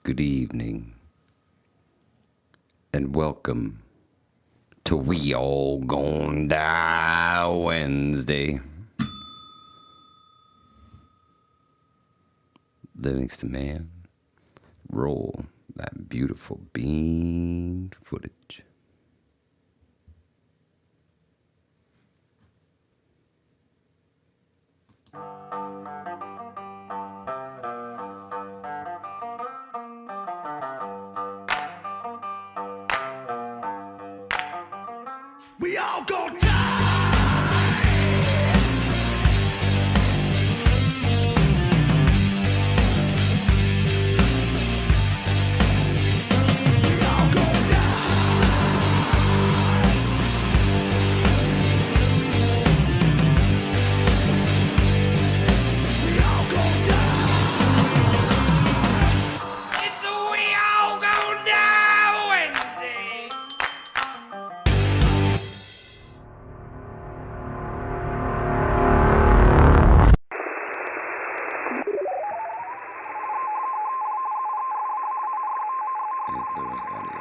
good evening, and welcome to We All Gonna Die Wednesday. Livingston Man, roll that beautiful bean footage. We all gonna die. We all gonna die. We all gonna die. It's a We All Gonna Die Wednesday. There was audio.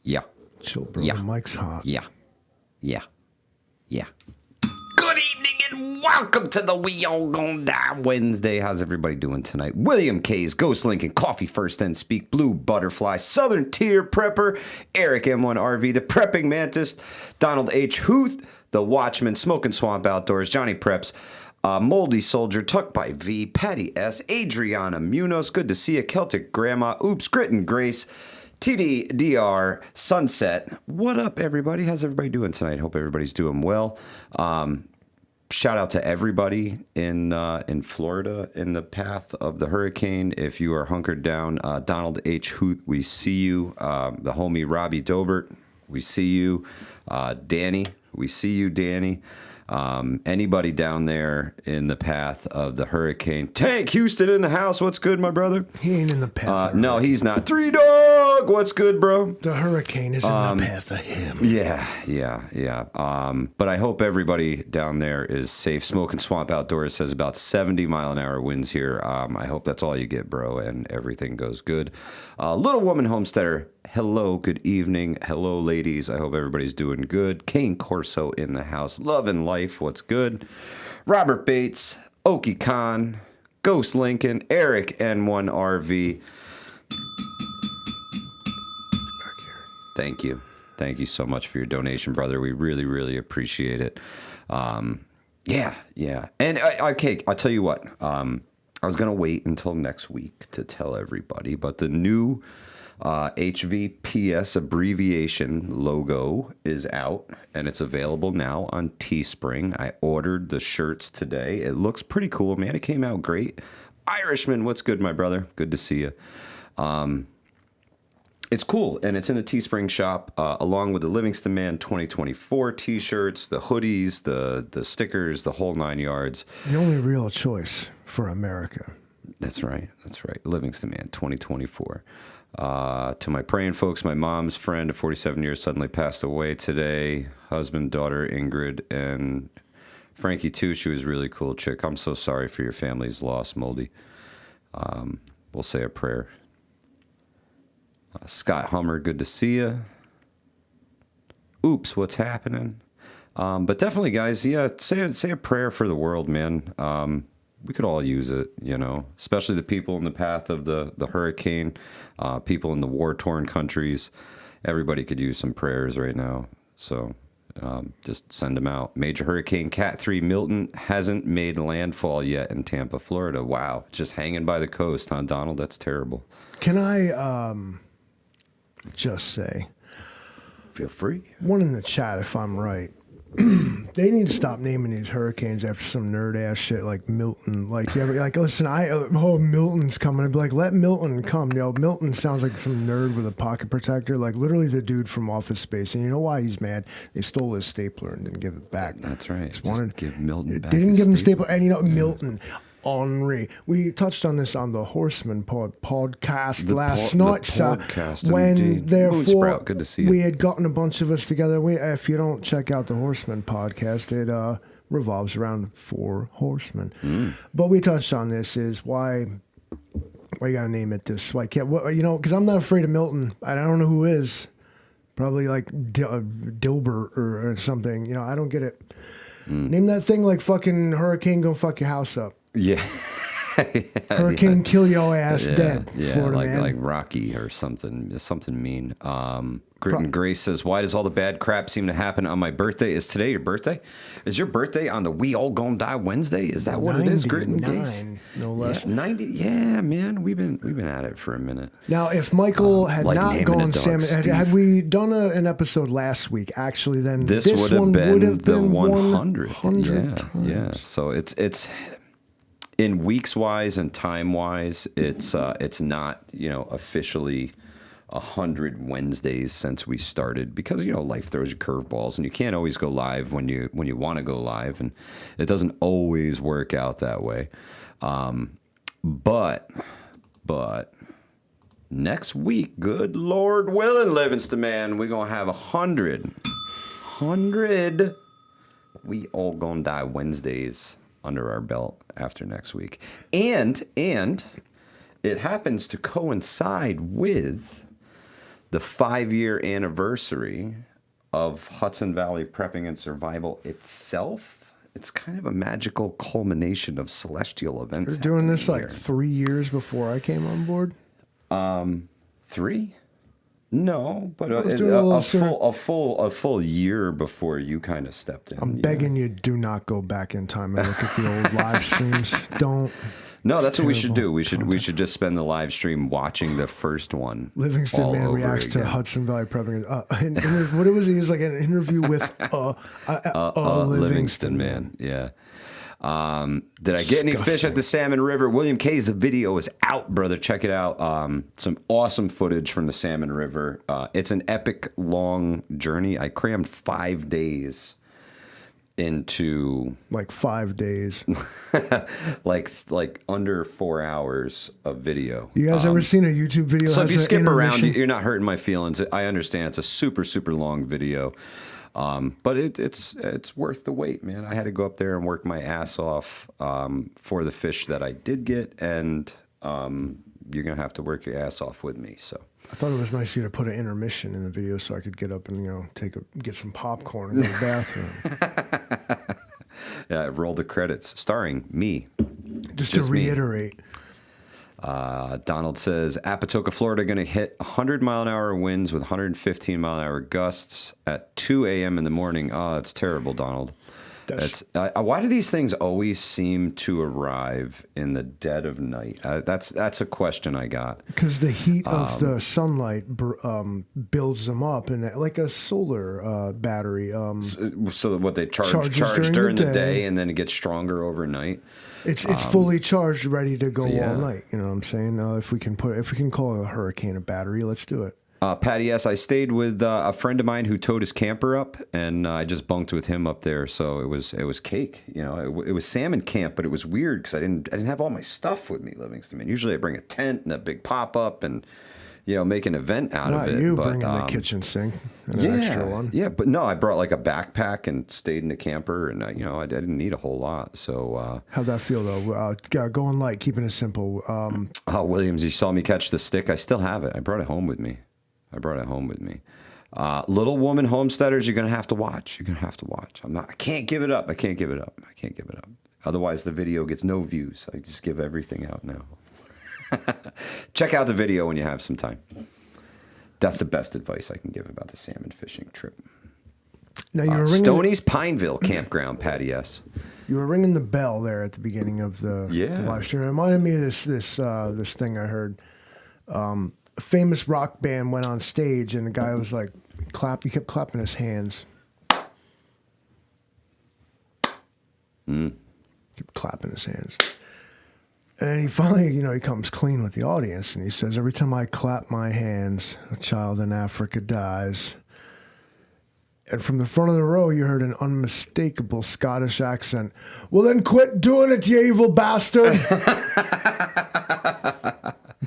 Yeah. Chill, bro. Yeah. The mic's hot. Yeah. Good evening and welcome to the We All Gonna Die Wednesday. How's everybody doing tonight? William K's, Ghost Lincoln, Coffee First Then Speak, Blue Butterfly, Southern Tier Prepper, Eric M1RV, The Prepping Mantis, Donald H. Huth, The Watchman, Smoking Swamp Outdoors, Johnny Preps, Moldy Soldier, Tucked by V, Patty S, Adriana Munoz, good to see you, Celtic Grandma, Oops, Grit and Grace, TDDR, Sunset. What up, everybody? How's everybody doing tonight? Hope everybody's doing well. Shout out to everybody in Florida in the path of the hurricane. If you are hunkered down, Donald H. Huth, we see you. The homie Robbie Dobert, we see you. Danny, we see you, Danny. Anybody down there in the path of the hurricane. Tank Houston in the house. What's good, my brother? He ain't in the path. No, he's not. Three Dog. What's good, bro? The hurricane is in the path of him. Yeah. But I hope everybody down there is safe. Smoking Swamp Outdoors says about 70-mile-an-hour winds here. I hope that's all you get, bro, and everything goes good. Little Woman Homesteader, hello, good evening. Hello, ladies. I hope everybody's doing good. Kane Corso in the house. Love and life. What's good? Robert Bates, Okie Khan, Ghost Lincoln, Eric N1RV. Thank you. Thank you so much for your donation, brother. We really, really appreciate it. Yeah. And okay, I'll tell you what. I was going to wait until next week to tell everybody, but the new HVPS abbreviation logo is out, and it's available now on Teespring. I ordered the shirts today. It looks pretty cool, man. It came out great. Irishman, what's good, my brother? Good to see you. It's cool, and it's in the Teespring shop, along with the Livingston Man 2024 T-shirts, the hoodies, the stickers, the whole 9 yards. The only real choice for America. That's right. Livingston Man 2024. To my praying folks, my mom's friend of 47 years suddenly passed away today. Husband, daughter, Ingrid, and Frankie, too. She was a really cool chick. I'm so sorry for your family's loss, Moldy. We'll say a prayer. Scott Hummer, good to see you. Oops, what's happening? But definitely, guys, yeah, say a prayer for the world, man. We could all use it, especially the people in the path of the hurricane, people in the war-torn countries. Everybody could use some prayers right now. So just send them out. Major Hurricane Cat 3 Milton hasn't made landfall yet in Tampa, Florida. Wow. Just hanging by the coast, huh, Donald? That's terrible. Can I just say? Feel free. One in the chat, if I'm right. They need to stop naming these hurricanes after some nerd ass shit like Milton. Like, listen, Milton's coming. I'd be like, let Milton come. Milton sounds like some nerd with a pocket protector. Like, literally the dude from Office Space. And you know why he's mad? They stole his stapler and didn't give it back. That's right. Just give Milton back. They didn't give him stapler. And Milton. Henri. We touched on this on the Horseman podcast last night, podcast, when indeed. therefore Sprout, good to see you. We had gotten a bunch of us together. If you don't check out the Horseman podcast, it revolves around 4 horsemen. But we touched on this is why you gotta name it this. Why can't, because I'm not afraid of Milton. I don't know who is. Probably like Dilbert or something. I don't get it. Name that thing like fucking hurricane gonna fuck your house up. Yeah. Hurricane kill your ass dead. Yeah, Florida man. like Rocky or something mean. Grit and Grace says, why does all the bad crap seem to happen on my birthday? Is today your birthday? Is your birthday on the We All Gonna Die Wednesday? Is that what it is, Grit and Grace? No less. Yeah, 90. Yeah, man, we've been at it for a minute. Now, if Michael had like not gone salmon, had we done an episode last week, actually, then this would have been the 100th. Yeah. So it's in weeks wise and time wise, it's not officially 100 Wednesdays since we started because life throws you curveballs and you can't always go live when you want to go live, and it doesn't always work out that way. But next week, good Lord willing, Livingston man, we're gonna have 100 We All Gonna Die Wednesdays under our belt after next week, and it happens to coincide with the 5-year anniversary of Hudson Valley Prepping and Survival itself. It's kind of a magical culmination of celestial events. You're doing this like 3 years before I came on board? 3? No, but a full year before you kind of stepped in. I'm begging you, do not go back in time and look at the old live streams. Don't. No, that's what we should do. We should just spend the live stream watching the first one. Livingston man reacts to Hudson Valley Prepping. What it was, he was like an interview with Livingston man. Yeah. Did I get any fish at the Salmon River? William K's video is out, brother. Check it out. Some awesome footage from the Salmon River. It's an epic long journey. I crammed 5 days into like 5 days, like under 4 hours of video. You guys ever seen a YouTube video? So if you skip around, you're not hurting my feelings. I understand it's a super long video. But it's worth the wait, man. I had to go up there and work my ass off for the fish that I did get, and you're gonna have to work your ass off with me. So I thought it was nice of you to put an intermission in the video so I could get up and get some popcorn and go to the bathroom. Yeah, roll the credits, starring me. Just to reiterate. Donald says, Apatoka, Florida, going to hit 100-mile-an-hour winds with 115-mile-an-hour gusts at 2 a.m. in the morning. Oh, that's terrible, Donald. Why do these things always seem to arrive in the dead of night? That's a question I got. Because the heat of the sunlight builds them up, and like a solar battery. So what they charge during the day, and then it gets stronger overnight. It's fully charged, ready to go all night. You know what I'm saying? If we can call a hurricane a battery, let's do it. Patty S., I stayed with a friend of mine who towed his camper up, and I just bunked with him up there. So it was cake. It was salmon camp, but it was weird because I didn't have all my stuff with me, Livingston. Man, usually I bring a tent and a big pop up and make an event out of it. Not you bringing the kitchen sink and an extra one. Yeah, but no, I brought like a backpack and stayed in the camper, and I didn't need a whole lot. So how'd that feel though? Going light, keeping it simple. Williams, you saw me catch the stick. I still have it. I brought it home with me. Little Woman homesteaders, you're gonna have to watch. I can't give it up. Otherwise, the video gets no views. I just give everything out now. Check out the video when you have some time. That's the best advice I can give about the salmon fishing trip. Now you were Stoney's Pineville Campground, Patty S. You were ringing the bell there at the beginning of the live stream. It reminded me of this thing I heard. A famous rock band went on stage, and the guy was like, he kept clapping his hands. Kept clapping his hands. And then he finally, he comes clean with the audience, and he says, every time I clap my hands, a child in Africa dies. And from the front of the row, you heard an unmistakable Scottish accent. Well, then quit doing it, you evil bastard.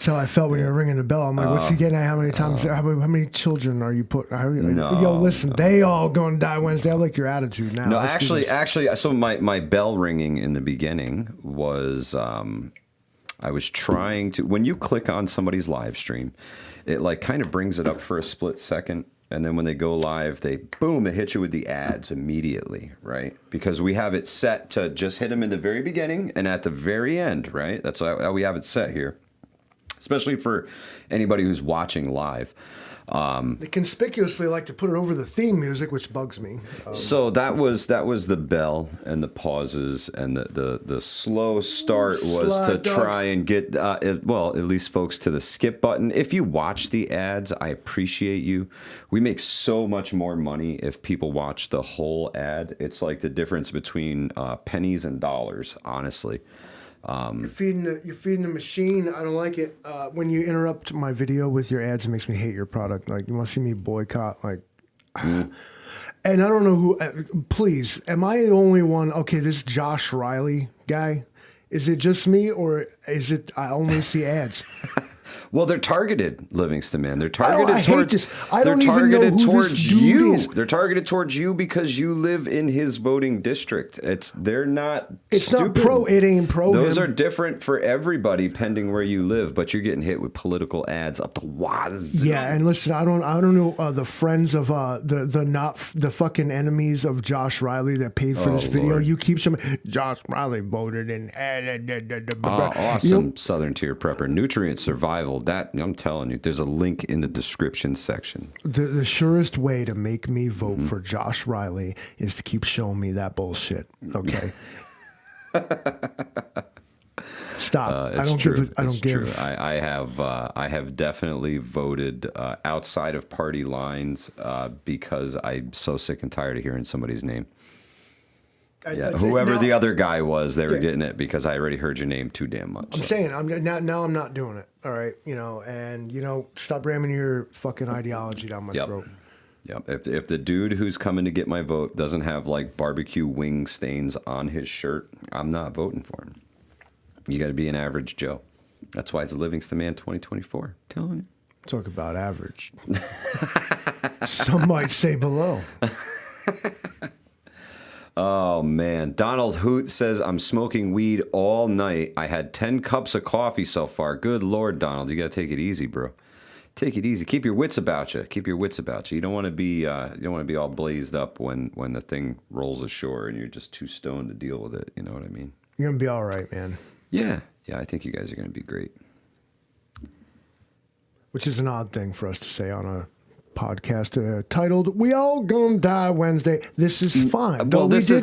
That's how I felt when you were ringing the bell. I'm like, what's he getting at? How many times? How many children are you putting? Yo, listen, they all gonna die Wednesday. I like your attitude now. No, Let's actually, so my bell ringing in the beginning was I was trying to. When you click on somebody's live stream, it like kind of brings it up for a split second. And then when they go live, it hits you with the ads immediately, right? Because we have it set to just hit them in the very beginning and at the very end, right? That's how we have it set here, especially for anybody who's watching live. They conspicuously like to put it over the theme music, which bugs me. So that was the bell and the pauses and the slow start was to try and get at least folks to the skip button. If you watch the ads, I appreciate you. We make so much more money if people watch the whole ad. It's like the difference between pennies and dollars, honestly. You're feeding the machine. I don't like it. When you interrupt my video with your ads, it makes me hate your product. Like, you want to see me boycott? Like, and I don't know who. Please, am I the only one? Okay, this Josh Riley guy. Is it just me, or is it I only see ads? Well, they're targeted, Livingston, man. They're targeted I towards. hate this. I don't even know who this dude is. They're targeted towards you because you live in his voting district. They're not. It's stupid. not pro. It ain't pro. Those are different for everybody, pending where you live. But you're getting hit with political ads up the wazoo. Yeah, and listen, I don't know the friends of the fucking enemies of Josh Riley that paid for this video. Lord. You keep showing Josh Riley voted in. Awesome Southern Tier Prepper Nutrient Survival. That I'm telling you, there's a link in the description section. The surest way to make me vote for Josh Riley is to keep showing me that bullshit. Okay. Stop. I don't give. I have definitely voted outside of party lines because I'm so sick and tired of hearing somebody's name. Whoever the other guy was, they were getting it because I already heard your name too damn much. I'm saying now I'm not doing it. All right, stop ramming your fucking ideology down my throat. Yep. If the dude who's coming to get my vote doesn't have like barbecue wing stains on his shirt, I'm not voting for him. You got to be an average Joe. That's why it's Livingston Man 2024. Telling you. Talk about average. Some might say below. Oh, man. Donald Hoot says, I'm smoking weed all night. I had 10 cups of coffee so far. Good Lord, Donald. You got to take it easy, bro. Take it easy. Keep your wits about you. Keep your wits about you. You don't want to be all blazed up when the thing rolls ashore and you're just too stoned to deal with it. You know what I mean? You're going to be all right, man. Yeah. Yeah, I think you guys are going to be great. Which is an odd thing for us to say on a podcast titled "We All Gonna Die Wednesday." This is fine. Well, this is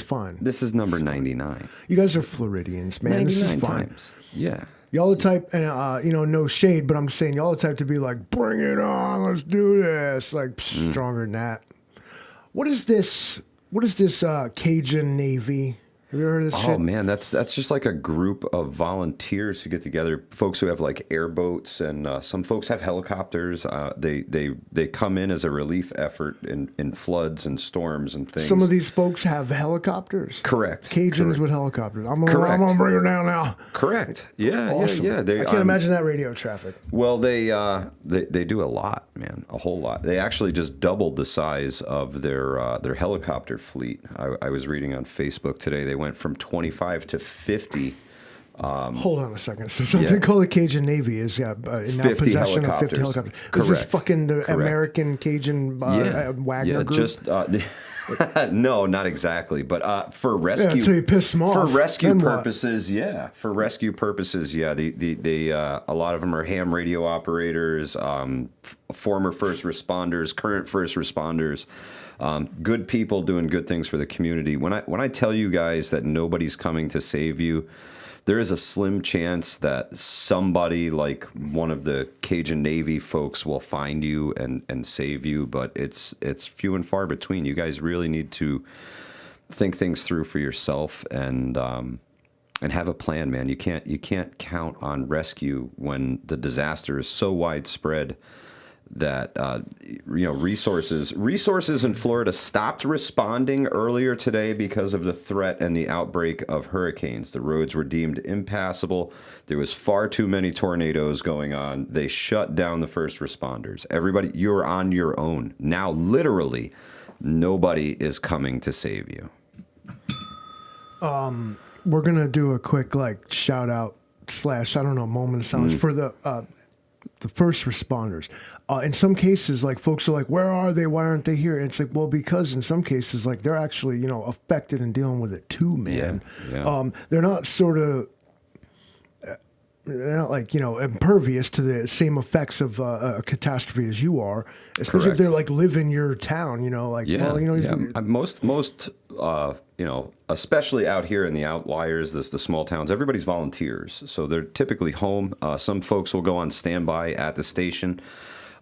fine. This is number 99. You guys are Floridians, man. This is fine. Times. Yeah. Y'all the type, and no shade, but I'm just saying, y'all the type to be like, "Bring it on, let's do this." Like stronger than that. What is this? What is this Cajun Navy? Have you ever heard of this shit? Oh, man, that's just like a group of volunteers who get together, folks who have like airboats, and some folks have helicopters. They come in as a relief effort in floods and storms and things. Some of these folks have helicopters. Correct. Cajuns with helicopters. I'm gonna bring her down now. Correct. Yeah, awesome. yeah. I can't imagine that radio traffic. Well, they do a lot, man, a whole lot. They actually just doubled the size of their helicopter fleet. I was reading on Facebook today. They went from 25 to 50. Hold on a second. So something called the Cajun Navy is in now possession of 50 helicopters. Correct. Is this fucking the American Cajun Wagner group? Just no, not exactly. But for rescue, until you piss them off. For rescue purposes, For rescue purposes, They a lot of them are ham radio operators, former first responders, current first responders. Good people doing good things for the community. When I tell you guys that nobody's coming to save you, there is a slim chance that somebody like one of the Cajun Navy folks will find you and save you, but it's few and far between. You guys really need to think things through for yourself and have a plan, man. You can't count on rescue when the disaster is so widespread that resources in Florida stopped responding earlier today because of the threat and the outbreak of hurricanes. The roads were deemed impassable. There was far too many tornadoes going on. They shut down the first responders. Everybody, you're on your own now. Literally, nobody is coming to save you. We're gonna do a quick shout out / I don't know, moment of silence for the first responders. In some cases, folks are like, where are they? Why aren't they here? And it's like, well, because in some cases, they're actually, affected and dealing with it too, man. Yeah. They're not they're not impervious to the same effects of a catastrophe as you are, especially if they're live in your town, Most especially out here in the outliers, the small towns, everybody's volunteers. So they're typically home. Some folks will go on standby at the station.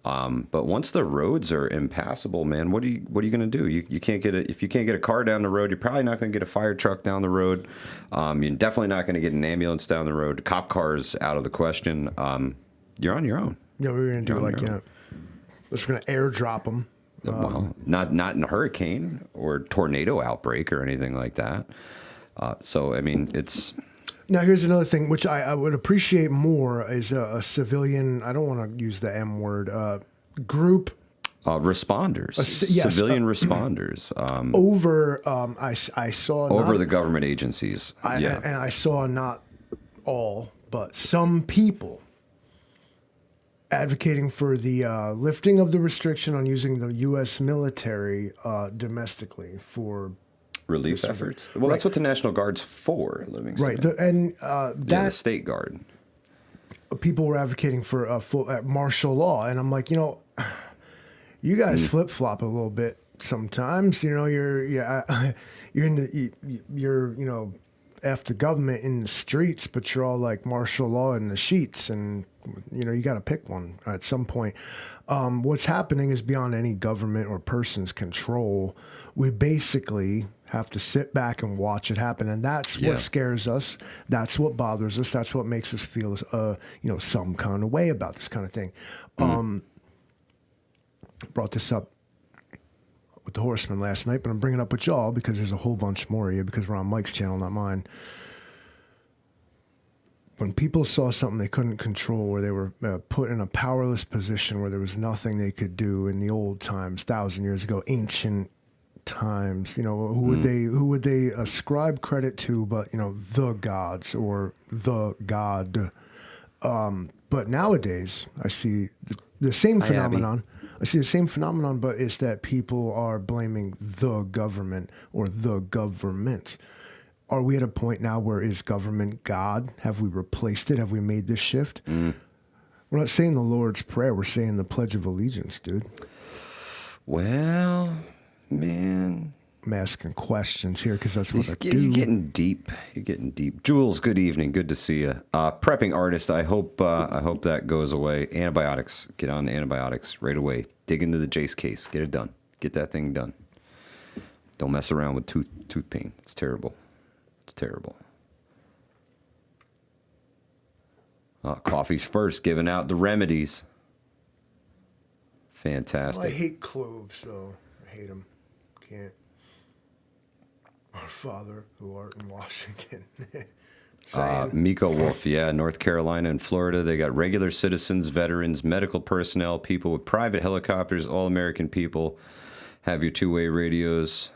But once the roads are impassable, man, what are you going to do? You can't get if you can't get a car down the road, you're probably not going to get a fire truck down the road. You're definitely not going to get an ambulance down the road. Cop cars out of the question. You're on your own. Yeah, we're going to do we're just going to airdrop them. Well, not in a hurricane or tornado outbreak or anything like that. So I mean, it's. Now, here's another thing, which I would appreciate more is a civilian, I don't want to use the M word, group. Responders. Civilian responders. I saw. Over the government agencies. And I saw not all, but some people advocating for the lifting of the restriction on using the U.S. military domestically for relief efforts. Well, that's what the National Guard's for, Livingston. Right, and the State Guard. People were advocating for full martial law, and I'm like, you guys flip flop a little bit sometimes. You're F the government in the streets, but you're all like martial law in the sheets, and you got to pick one at some point. What's happening is beyond any government or person's control. We basically have to sit back and watch it happen, and that's what scares us. That's what bothers us. That's what makes us feel, some kind of way about this kind of thing. Brought this up with the Horsemen last night, but I'm bringing it up with y'all because there's a whole bunch more of you because we're on Mike's channel, not mine. When people saw something they couldn't control, where they were put in a powerless position, where there was nothing they could do in the old times, 1,000 years ago, ancient times, who would they ascribe credit to but the gods or the god. But nowadays I see the same phenomenon. I see the same phenomenon, but it's that people are blaming the government or the government. Are we at a point now where is government God? Have we replaced it? Have we made this shift? We're not saying the Lord's Prayer. We're saying the Pledge of Allegiance, dude. Well, man, I'm asking questions here because that's what I do. You're getting deep. Jules, good evening. Good to see you. Prepping artist. I hope that goes away. Antibiotics. Get on antibiotics right away. Dig into the Jace case. Get it done. Get that thing done. Don't mess around with tooth pain. It's terrible. Coffee's first. Giving out the remedies. Fantastic. Well, I hate cloves, though. I hate them. Can't. Our Father, who art in Washington. Miko Wolf, North Carolina and Florida. They got regular citizens, veterans, medical personnel, people with private helicopters, all American people. Have your two-way radios.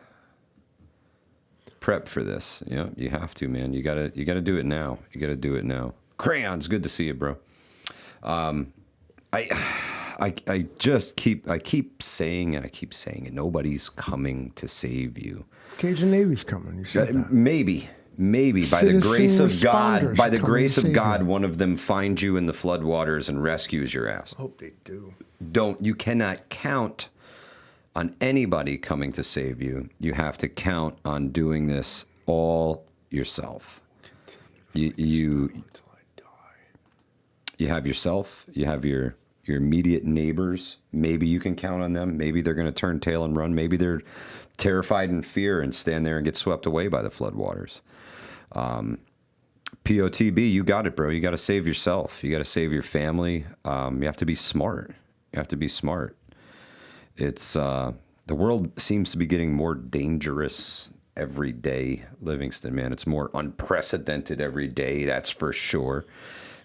Prep for this. Yeah, you have to, man. You gotta do it now. Crayons, good to see you, bro. I keep saying it. Nobody's coming to save you. Cajun Navy's coming. You said that. Maybe by the grace of God, one of them finds you in the floodwaters and rescues your ass. I hope they do. You cannot count on anybody coming to save you. You have to count on doing this all yourself. You have yourself. You have your immediate neighbors. Maybe you can count on them. Maybe they're going to turn tail and run. Maybe they're terrified in fear and stand there and get swept away by the floodwaters. POTB, you got it, bro. You got to save yourself. You got to save your family. You have to be smart. You have to be smart. It's the world seems to be getting more dangerous every day, Livingston, man. It's more unprecedented every day, that's for sure.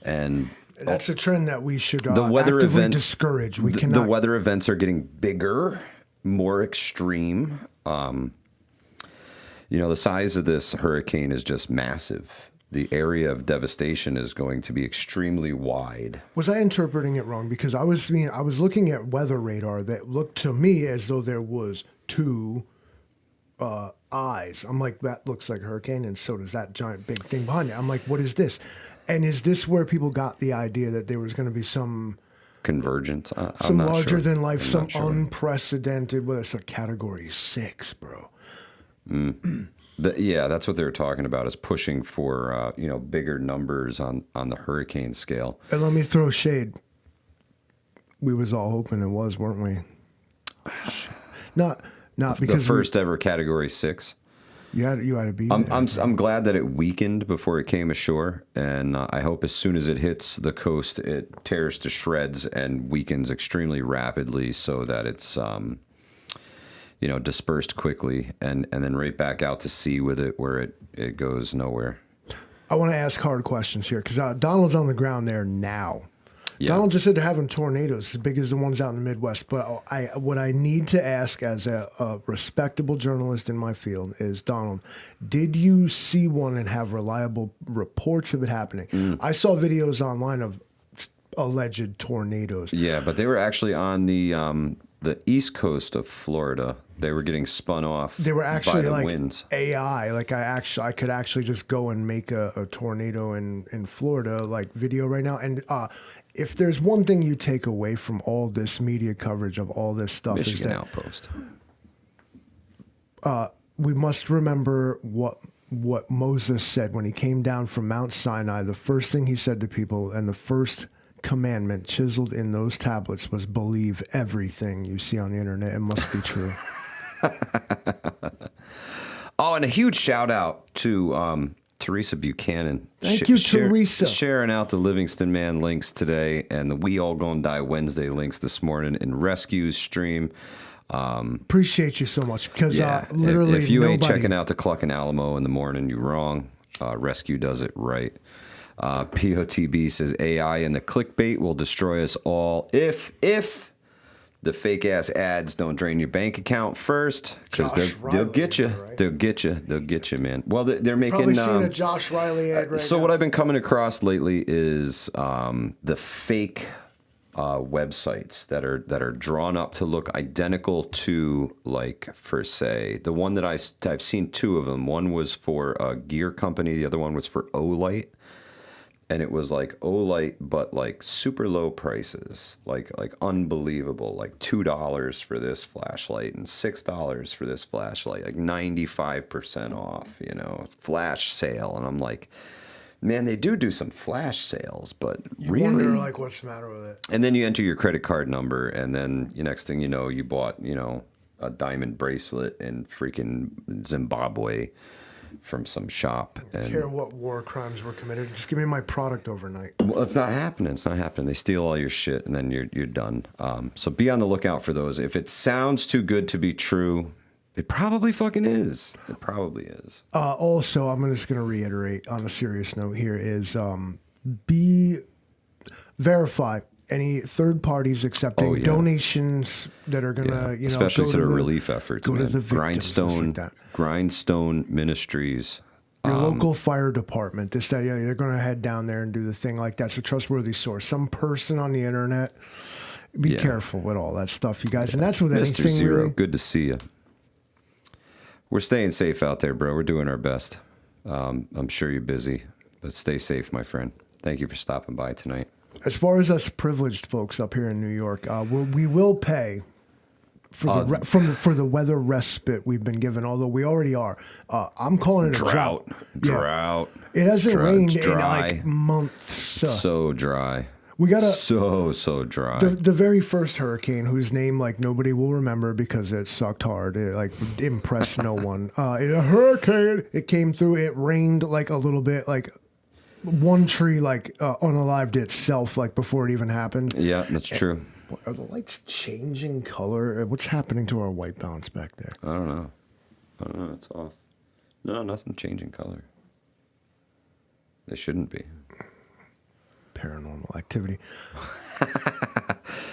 And that's a trend that we should the weather actively events discourage. We the cannot. weather events are getting bigger, more extreme. The size of this hurricane is just massive. The area of devastation is going to be extremely wide. Was I interpreting it wrong? Because I was looking at weather radar that looked to me as though there was two eyes. I'm like, that looks like a hurricane, and so does that giant big thing behind it. I'm like, what is this? And is this where people got the idea that there was going to be some convergence? Some larger than life, some unprecedented, well, it's a category 6, bro. That's what they were talking about, is pushing for bigger numbers on the hurricane scale. And let me throw shade. We was all hoping it was, weren't we? Not because the first ever category 6. You had to be. I'm glad that it weakened before it came ashore, and I hope as soon as it hits the coast, it tears to shreds and weakens extremely rapidly, so that it's dispersed quickly, and then right back out to sea with it, where it goes nowhere. I want to ask hard questions here, because Donald's on the ground there now. Yeah. Donald just said they're having tornadoes as big as the ones out in the Midwest. But what I need to ask as a respectable journalist in my field is, Donald, did you see one and have reliable reports of it happening? I saw videos online of alleged tornadoes. Yeah, but they were actually on the east coast of Florida. They were getting spun off. They were actually by the like winds. AI. Like I could actually just go and make a tornado in Florida like video right now. And if there's one thing you take away from all this media coverage of all this stuff, Michigan is that outpost. We must remember what Moses said when he came down from Mount Sinai. The first thing he said to people, and the first commandment chiseled in those tablets, was believe everything you see on the internet. It must be true. Oh, and a huge shout out to Teresa Buchanan. Thank you, Teresa. Sharing out the Livingston Man links today, and the We All Gonna Die Wednesday links this morning in Rescue's stream. Appreciate you so much, because literally if you ain't checking out the Cluck and Alamo in the morning, you're wrong. Rescue does it right. POTB says AI and the clickbait will destroy us all if the fake ass ads don't drain your bank account first, because they'll get you. Right? They'll get you, man. Well, they're making. Probably seen a Josh Riley ad right So now. what I've been coming across lately is the fake websites that are drawn up to look identical to, like, for say, the one that I've seen 2 of them. One was for a gear company. The other one was for Olight. And it was like Olight, but like super low prices, like unbelievable, like $2 for this flashlight and $6 for this flashlight, like 95% off, flash sale. And I'm like, man, they do some flash sales, but you really, wonder, like, what's the matter with it? And then you enter your credit card number, and then next thing you know, you bought a diamond bracelet in freaking Zimbabwe from some shop. I don't care what war crimes were committed. Just give me my product overnight. Well, it's not happening. They steal all your shit, and then you're done. So be on the lookout for those. If it sounds too good to be true, it probably fucking is. It probably is. Also, I'm just going to reiterate on a serious note here is verify any third parties accepting donations that are going to, especially to the relief efforts. Go to the victims, Grindstone Ministries. Your local fire department. They're going to head down there and do the thing like that. It's a trustworthy source. Some person on the internet. Be careful with all that stuff, you guys. And that's with Mr. anything. Zero, really. good to see you. We're staying safe out there, bro. We're doing our best. I'm sure you're busy, but stay safe, my friend. Thank you for stopping by tonight. As far as us privileged folks up here in New York, we will pay for the weather respite we've been given, although we already are. I'm calling it a drought. Drought. It hasn't rained in like months. So dry. We got so dry. The very first hurricane, whose name like nobody will remember because it sucked hard. It like impressed no one. A hurricane. It came through. It rained like a little bit. Like one tree like unalived itself like before it even happened. Yeah, that's true. Are the lights changing color? What's happening to our white balance back there? I don't know. It's off. No, nothing changing color. They shouldn't be. Paranormal activity.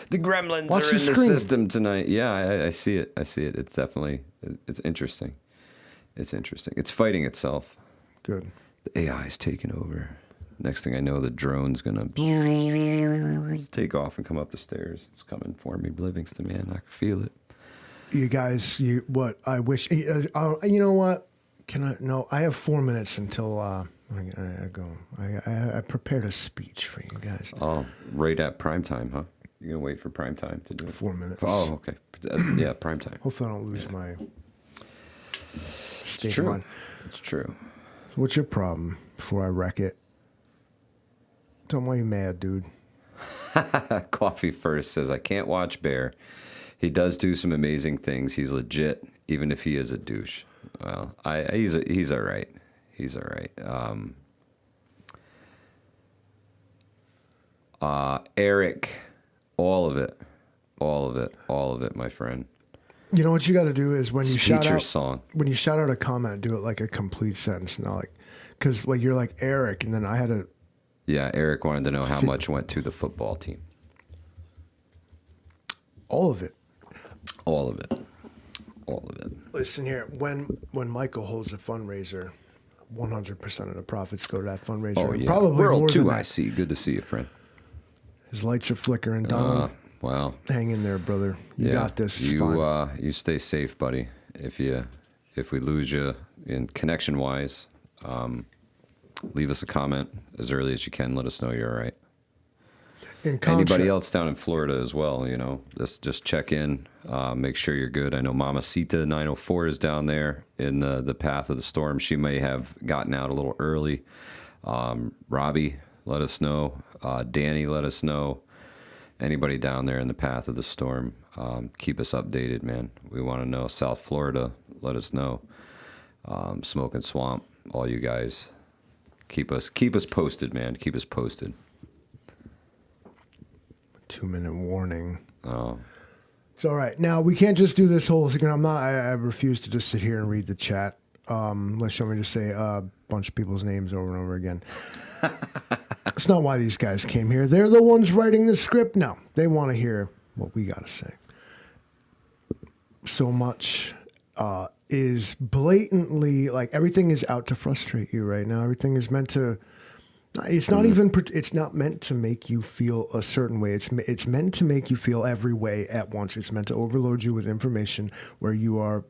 The gremlins Watch are the in the screen. system tonight. Yeah, I see it. It's definitely, it's interesting. It's interesting. It's fighting itself. Good. The AI is taking over. Next thing I know, the drone's going to take off and come up the stairs. It's coming for me, Livingston, man. I can feel it. You guys, what I wish, you know what? No, I have 4 minutes until I go. I prepared a speech for you guys. Oh, right at prime time, huh? You're going to wait for prime time to do it? 4 minutes. Oh, okay. Yeah, prime time. Hopefully I don't lose my state It's of true. mind. It's true. What's your problem before I wreck it? Tell me why you mad, dude. Coffee First says, I can't watch Bear. He does do some amazing things. He's legit, even if he is a douche. Well, he's all right. He's all right. Eric, all of it, my friend. You know what you got to do is when you shout Feature out song. when you shout out a comment, do it like a complete sentence, not like because like you're like Eric, and then I had to. Yeah, Eric wanted to know how much went to the football team. All of it. All of it. All of it. Listen here, when Michael holds a fundraiser, 100% of the profits go to that fundraiser. Oh, And yeah. probably World more than 2, that. I see. Good to see you, friend. His lights are flickering. Donald, Wow. hang in there, brother. You got this. It's fine. You stay safe, buddy. If we lose you in connection wise, leave us a comment as early as you can. Let us know you're all right. Anybody else down in Florida as well, just check in, make sure you're good. I know Mamacita 904 is down there in the path of the storm. She may have gotten out a little early. Robbie, let us know. Danny, let us know. Anybody down there in the path of the storm, keep us updated, man. We want to know. South Florida, let us know. Smoking Swamp, all you guys, keep us posted, man. Keep us posted. 2-minute warning. Oh. It's all right. Now we can't just do this whole. I refuse to just sit here and read the chat. Unless you want me to say a bunch of people's names over and over again. It's not why these guys came here. They're the ones writing the script. No, they want to hear what we got to say. So much is blatantly like everything is out to frustrate you right now. Everything is meant to. It's not even. It's not meant to make you feel a certain way. It's meant to make you feel every way at once. It's meant to overload you with information where you are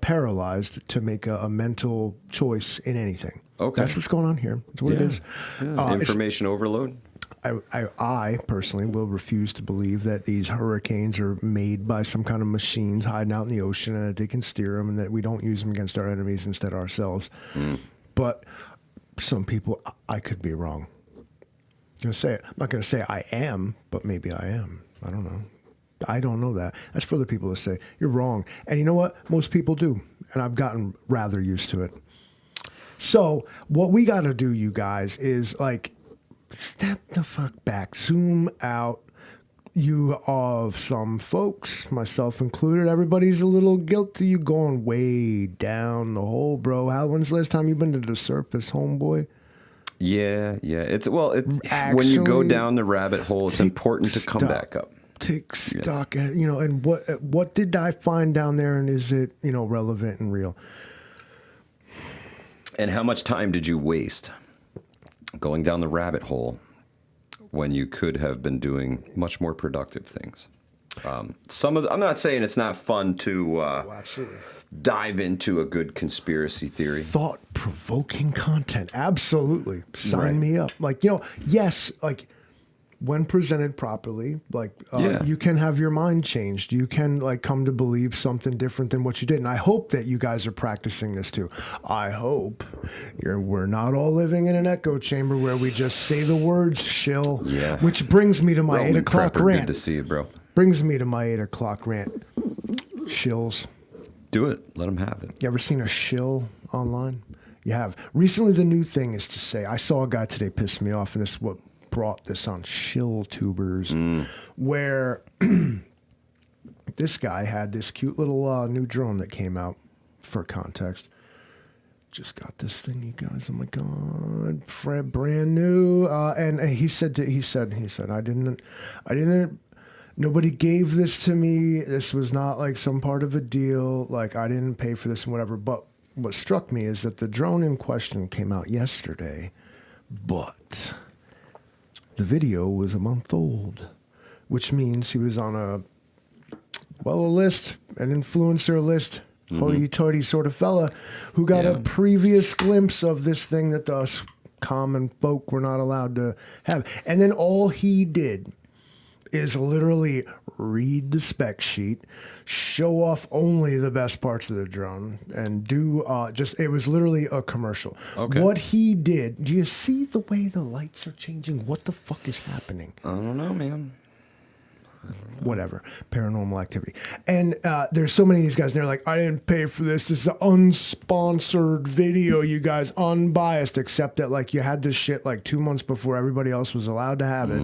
paralyzed to make a mental choice in anything. Okay, that's what's going on here. That's what it is. Yeah. Information overload. I personally will refuse to believe that these hurricanes are made by some kind of machines hiding out in the ocean and that they can steer them and that we don't use them against our enemies instead of ourselves. But some people, I could be wrong. I'm not going to say I am, but maybe I am. I don't know. I don't know that. That's for other people to say, you're wrong. And you know what? Most people do. And I've gotten rather used to it. So what we got to do, you guys, is like, step the fuck back, zoom out. You of some folks, myself included, everybody's a little guilty. You going way down the hole, bro. When's the last time you've been to the surface, homeboy? Yeah. It's when you go down the rabbit hole, it's important to come back up. Take stock, and what did I find down there, and is it relevant and real? And how much time did you waste going down the rabbit hole when you could have been doing much more productive things? I'm not saying it's not fun to dive into a good conspiracy theory. Thought-provoking content. Absolutely. Sign me up. Yes, when presented properly, you can have your mind changed. You can come to believe something different than what you did. And I hope that you guys are practicing this too. I hope we're not all living in an echo chamber where we just say the words shill. Yeah. Which brings me to my 8 o'clock rant. Good to see you, bro. Brings me to my 8 o'clock rant. Shills. Do it. Let them have it. You ever seen a shill online? You have. Recently, the new thing is to say, I saw a guy today piss me off, and this is what brought this on Shill Tubers, where this guy had this cute little new drone that came out. For context, just got this thing, you guys. Oh my god, brand new. And he said, I didn't. Nobody gave this to me. This was not like some part of a deal. Like I didn't pay for this and whatever. But what struck me is that the drone in question came out yesterday, but the video was a month old, which means he was on a list, an influencer list. Hoity-toity sort of fella who got a previous glimpse of this thing that us common folk were not allowed to have. And then all he did is literally read the spec sheet, show off only the best parts of the drone, and do it was literally a commercial. Okay. What he did, do you see the way the lights are changing? What the fuck is happening? I don't know, man. Whatever, paranormal activity. And there's so many of these guys, and they're like, I didn't pay for this. This is an unsponsored video, you guys, unbiased, except that like you had this shit like 2 months before everybody else was allowed to have it.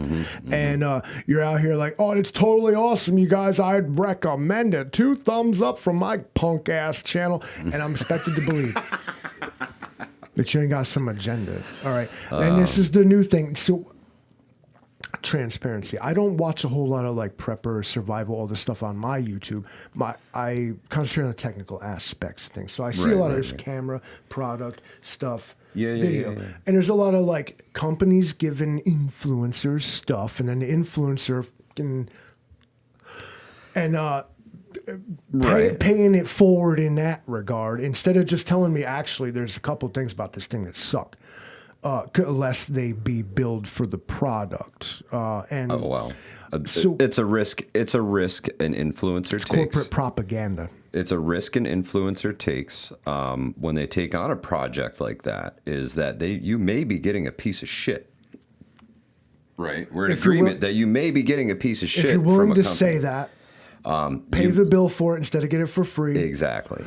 And you're out here like, oh, it's totally awesome, you guys. I'd recommend it. 2 thumbs up from my punk ass channel. And I'm expected to believe that you ain't got some agenda. All right. And this is the new thing. So transparency. I don't watch a whole lot of like prepper, survival, all this stuff on my YouTube. I concentrate on the technical aspects of things. So I see a lot of this camera, product stuff, video. And there's a lot of like companies giving influencers stuff, and then the influencer paying it forward in that regard, instead of just telling me, actually, there's a couple things about this thing that suck. Lest they be billed for the product. So it's a risk. It's a risk an influencer takes. Corporate propaganda. It's a risk an influencer takes when they take on a project like that. Is that you may be getting a piece of shit. Right. We're in agreement that you may be getting a piece of shit. If you're willing to say that. Pay the bill for it instead of get it for free. Exactly.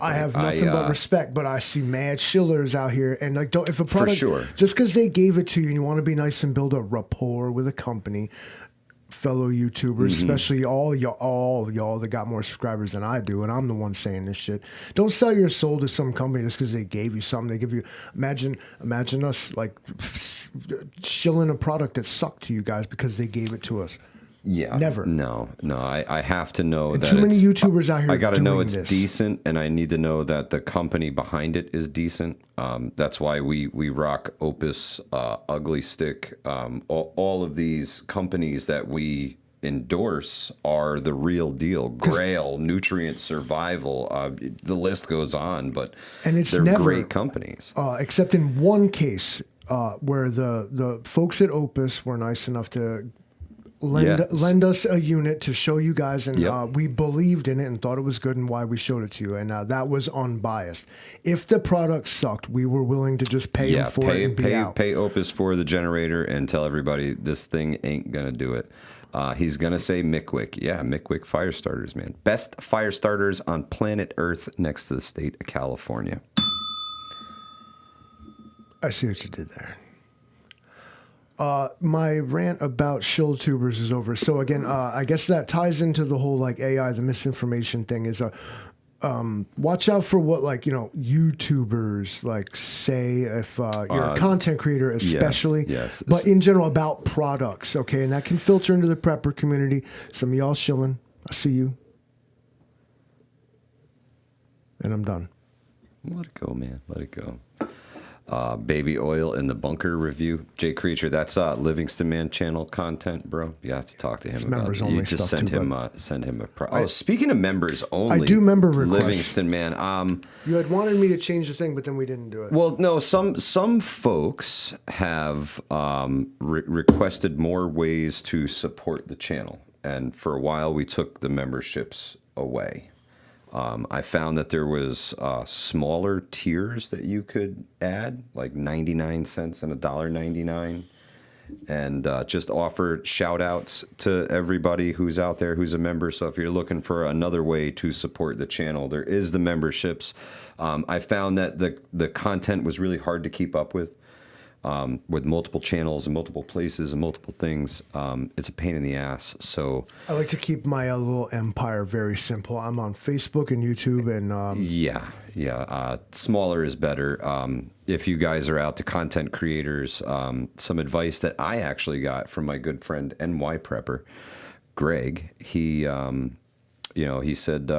I have nothing but respect, but I see mad shillers out here, and like, if a product, for sure, just because they gave it to you and you want to be nice and build a rapport with a company, fellow YouTubers, especially all y'all that got more subscribers than I do, and I'm the one saying this shit. Don't sell your soul to some company just because they gave you something. They give you, imagine us like shilling a product that sucked to you guys because they gave it to us. Yeah. Never. No. I have to know that too many YouTubers out here. I got to know it's this. decent, and I need to know that the company behind it is decent. That's why we rock Opus, Ugly Stick. All of these companies that we endorse are the real deal. Grail, Nutrient Survival. The list goes on, but they're great companies. Except in one case where the folks at Opus were nice enough to lend us a unit to show you guys, and we believed in it and thought it was good and why we showed it to you, and that was unbiased. If the product sucked, we were willing to just pay them for it and be out. Pay Opus for the generator and tell everybody this thing ain't gonna do it. He's gonna say Mickwick. Yeah, Mickwick fire starters, man. Best fire starters on planet Earth next to the state of California. I see what you did there. My rant about shill tubers is over. So again, I guess that ties into the whole like AI, the misinformation thing is watch out for what YouTubers like say if you're a content creator, especially, but in general about products. Okay. And that can filter into the prepper community. Some of y'all shilling. I see you. And I'm done. Let it go, man. Let it go. Baby oil in the bunker review. Jay Creature, that's Livingston Man channel content, bro. You have to talk to him about members it. only You just stuff send him a speaking of members only, I do member requests. Livingston Man. You had wanted me to change the thing, but then we didn't do it. Well, no, some folks have requested more ways to support the channel, and for a while we took the memberships away. I found that there was smaller tiers that you could add, like 99 cents and $1.99, and just offer shout outs to everybody who's out there who's a member. So if you're looking for another way to support the channel, there is the memberships. I found that the content was really hard to keep up with. with multiple channels and multiple places and multiple things. It's a pain in the ass. So I like to keep my little empire very simple. I'm on Facebook and YouTube, and yeah. Smaller is better. If you guys are out to content creators, some advice that I actually got from my good friend NY Prepper, Greg. He said,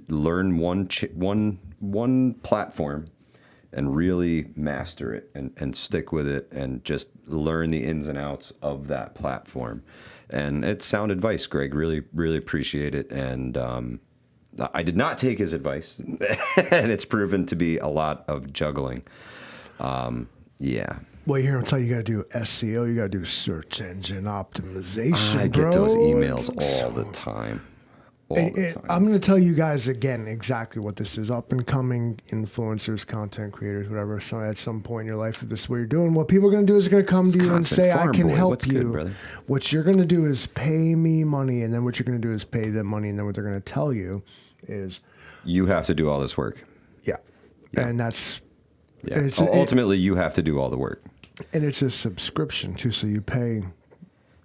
learn one platform and really master it and stick with it and just learn the ins and outs of that platform. And it's sound advice, Greg. Really, really appreciate it. And I did not take his advice, and it's proven to be a lot of juggling. Yeah. Well, here, I'm telling you, you got to do SEO. You got to do search engine optimization. I get those emails all the time. I'm going to tell you guys again exactly what this is. Up and coming influencers, content creators, whatever. So at some point in your life, if this is what you're doing, what people are going to do is going to come to you and say, I can help you. Good, what you're going to do is pay me money, and then what you're going to do is pay them money, and then what they're going to tell you is... You have to do all this work. Yeah. And that's... Yeah. Ultimately, you have to do all the work. And it's a subscription, too, so you pay...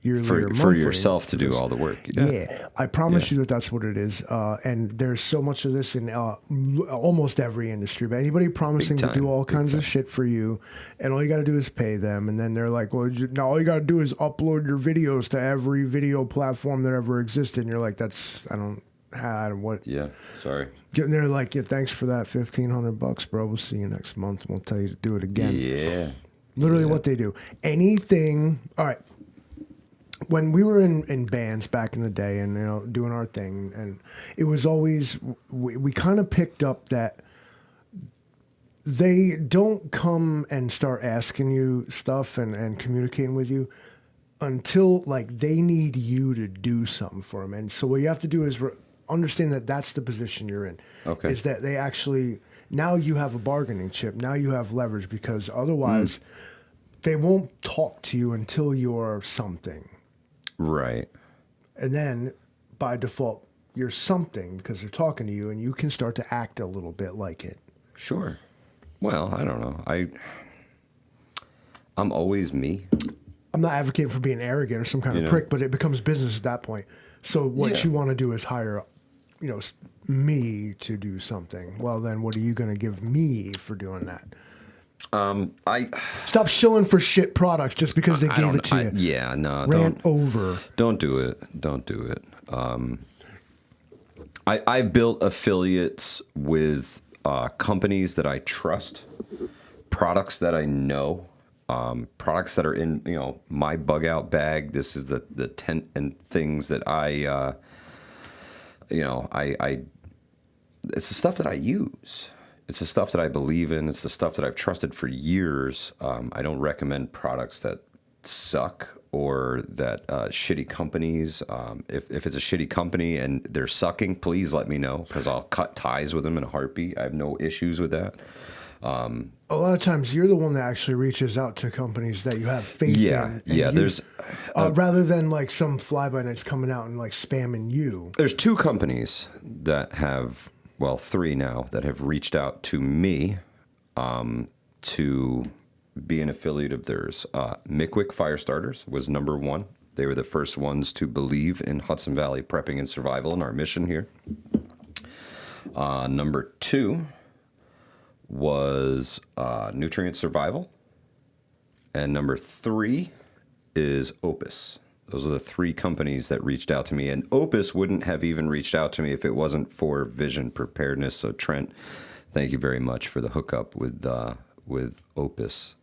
For yourself to do all the work. Yeah, I promise you that's what it is. And there's so much of this in almost every industry. But anybody promising to do all kinds of shit for you, and all you got to do is pay them, and then they're like, well, now all you got to do is upload your videos to every video platform that ever existed. And you're like, what? Yeah, sorry. And they're like, yeah, thanks for that $1,500, bro. We'll see you next month, and we'll tell you to do it again. Yeah. Literally what they do. Anything. All right. When we were in bands back in the day and, doing our thing, and it was always, we kind of picked up that they don't come and start asking you stuff and communicating with you until, like, they need you to do something for them. And so what you have to do is understand that that's the position you're in. Okay. Is that they actually, now you have a bargaining chip. Now you have leverage, because otherwise they won't talk to you until you're something. Right. And then, by default, you're something because they're talking to you, and you can start to act a little bit like it. Sure. Well, I don't know. I'm always me. I'm not advocating for being arrogant or some kind of prick, but it becomes business at that point. So what you want to do is hire, me to do something. Well, then what are you going to give me for doing that? Stop shilling for shit products just because they gave it to you. Don't do it. I built affiliates with companies that I trust, products that I know, products that are in my bug out bag. This is the tent and things that I it's the stuff that I use. It's the stuff that I believe in. It's the stuff that I've trusted for years. I don't recommend products that suck or that shitty companies. If it's a shitty company and they're sucking, please let me know, because I'll cut ties with them in a heartbeat. I have no issues with that. A lot of times you're the one that actually reaches out to companies that you have faith in. There's rather than like some fly-by-nights coming out and like spamming you. There's two companies that have... Well, three now that have reached out to me to be an affiliate of theirs. Mickwick Fire Starters was number one. They were the first ones to believe in Hudson Valley prepping and survival and our mission here. Number two was Nutrient Survival. And number three is Opus. Those are the three companies that reached out to me. And Opus wouldn't have even reached out to me if it wasn't for Vision Preparedness. So Trent, thank you very much for the hookup with Opus.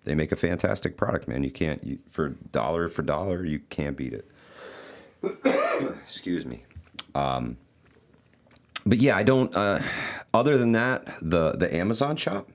They make a fantastic product, man. For dollar, you can't beat it. Excuse me. But yeah, I don't. Other than that, the Amazon shop,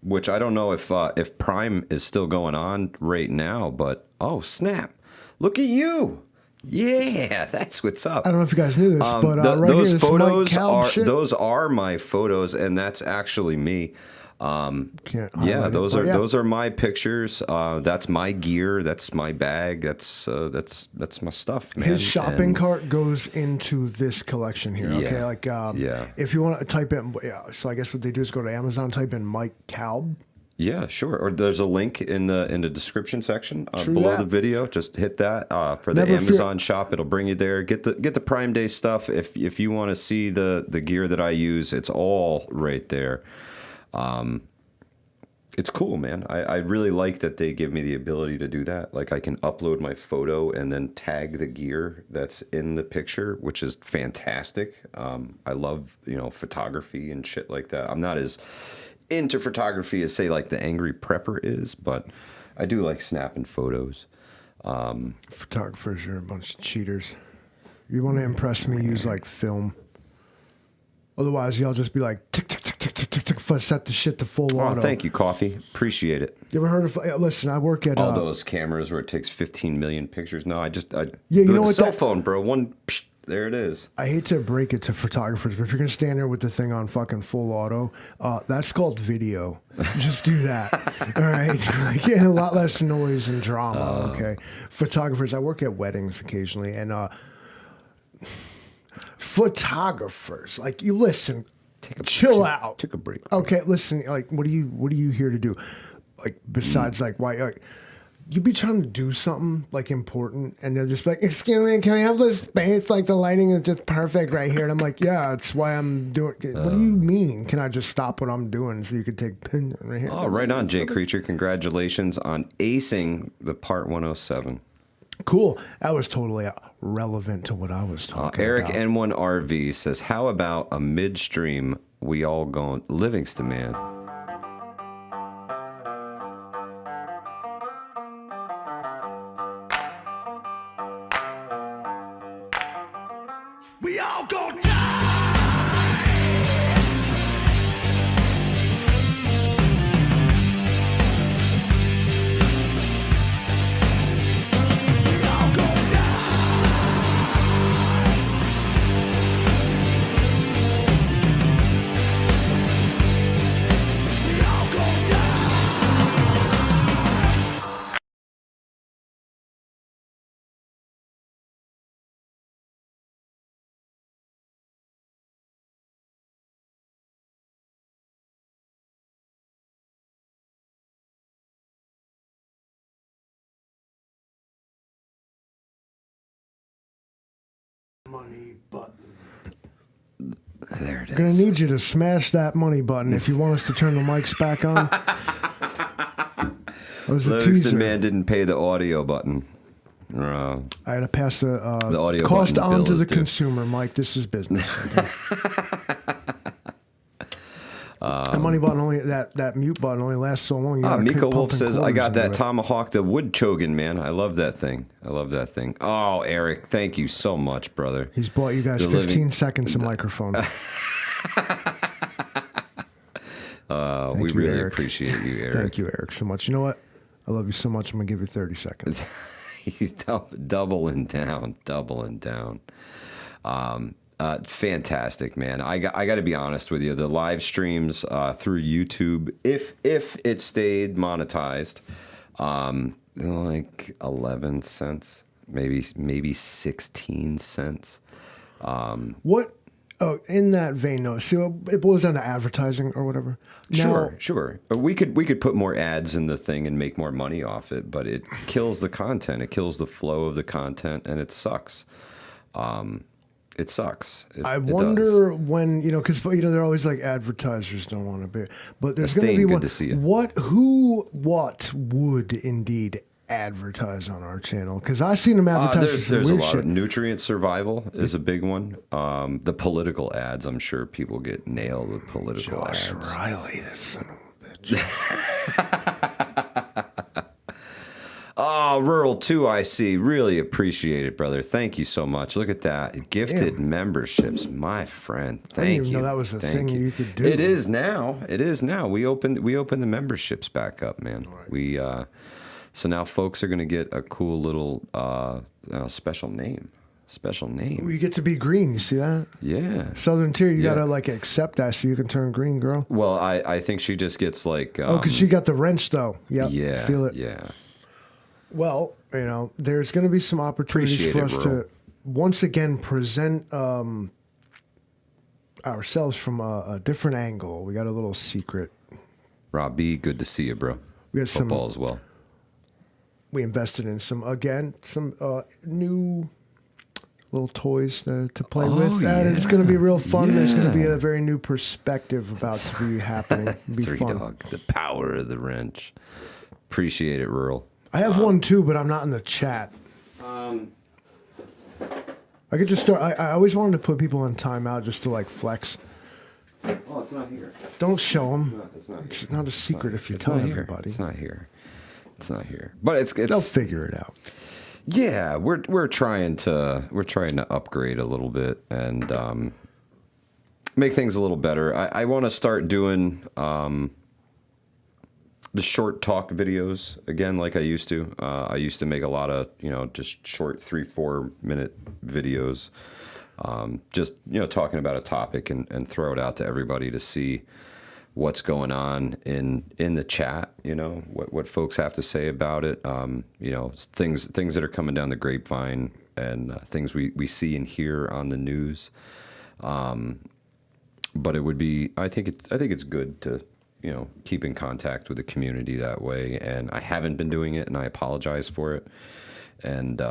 which I don't know if Prime is still going on right now, but oh snap! Look at you. Yeah, that's what's up. I don't know if you guys knew this, but those photos are my photos, and that's actually me. Those are my pictures. That's my gear. That's my bag. That's my stuff, man. His shopping cart goes into this collection here. Okay, yeah. If you want to type in, so I guess what they do is go to Amazon, type in Mike Kalb. Yeah, sure. Or there's a link in the description section True below that. the video. Just hit that for the Never Amazon shop. It'll bring you there. Get the Prime Day stuff. If you want to see the gear that I use, it's all right there. It's cool, man. I really like that they give me the ability to do that. Like I can upload my photo and then tag the gear that's in the picture, which is fantastic. I love, photography and shit like that. I'm not as into photography as say like the Angry Prepper is, but I do like snapping photos. Photographers are a bunch of cheaters. You want to impress me, use like film. Otherwise, y'all just be like, tick, tick, tick, tick, tick, tick, tick, set the shit to full auto. Oh, thank you, Coffee. Appreciate it. You ever heard of, listen, I work at... All those cameras where it takes 15 million pictures. No, I you know what? Cell phone, bro. There it is. I hate to break it to photographers, but if you're going to stand there with the thing on fucking full auto, that's called video. Just do that. All right? Getting a lot less noise and drama, okay? Photographers, I work at weddings occasionally, and photographers, like, you listen, chill out. Took a break. Okay, listen, like, what are you here to do? Like, besides, like, why... you be trying to do something like important, and they'll just be like, "Excuse me, can we have this space? Like the lighting is just perfect right here." And I'm like, "Yeah, it's why I'm doing." What do you mean? Can I just stop what I'm doing so you could take pin right here? Oh, right on, Jay Creature. Congratulations on acing the Part 107. Cool. That was totally relevant to what I was talking Eric about. N1RV says, "How about a midstream? We all going Livingston, man." We all gonna die. We all gonna die. We all gonna die. Money button. There it is. I'm gonna need you to smash that money button if you want us to turn the mics back on. That was a teaser. Livingston man didn't pay the audio button. I had to pass the audio cost button on to bill the is due. consumer, Mike. This is business. Okay? That money button only that mute button only lasts so long. You gotta keep Miko Wolf pumping says, "I quarters got into that it." tomahawk, the wood chogan, man. I love that thing. Oh, Eric, thank you so much, brother. He's bought you guys The 15 living- seconds of microphone. We you, really Eric. appreciate you, Eric. Thank you, Eric, so much. You know what? I love you so much. I'm gonna give you 30 seconds. He's doubling down. Fantastic, man. I got to be honest with you. The live streams through YouTube, if it stayed monetized, like 11 cents, maybe 16 cents. What? Oh, in that vein, though. So it boils down to advertising or whatever. Now, Sure. We could put more ads in the thing and make more money off it, but it kills the content. It kills the flow of the content, and it sucks. It sucks. I It wonder does. when, because they're always like advertisers don't want to be, but there's going to Stain, be good one. to see you. What would indeed advertise on our channel? Because I seen them advertise some There's a weird lot shit. of nutrient survival is a big one. The political ads, I'm sure people get nailed with political Josh ads. Riley, that son of a bitch. Oh, Rural 2, I see. Really appreciate it, brother. Thank you so much. Look at that. Gifted memberships, my friend. Thank you. even know that was a thing you could do. It is now. We opened the memberships back up, man. We so now folks are going to get a cool little special name. You get to be green. You see that? Yeah. Southern Tier, you Yeah. gotta like accept that so you can turn green, girl. Well, I think she just gets like. Oh, because she got the wrench though. Yep. Yeah. Feel it. Yeah. Well, there's going to be some opportunities Appreciate for it, us bro. to once again present ourselves from a different angle. We got a little secret Rob B, good to see you, bro. We had Football as well. We invested in some new little toys to play with. And it's going to be real fun. There's going to be a very new perspective about to be happening. It'll be Three fun. Dog, the power of the wrench. Appreciate it, Rural. I have one too, but I'm not in the chat. I could just start. I always wanted to put people on timeout just to like flex. Oh, it's not here. Don't show them. It's not a secret if you tell everybody. It's not here. It's not here. But it's they'll figure it out. Yeah, we're trying to upgrade a little bit and make things a little better. I want to start doing the short talk videos again, like I used to. I used to make a lot of just short 3-4 minute videos, just talking about a topic and throw it out to everybody to see what's going on in the chat, what folks have to say about it, things that are coming down the grapevine and things we see and hear on the news. But it would be, I think it's good to, keep in contact with the community that way. And I haven't been doing it, and I apologize for it. And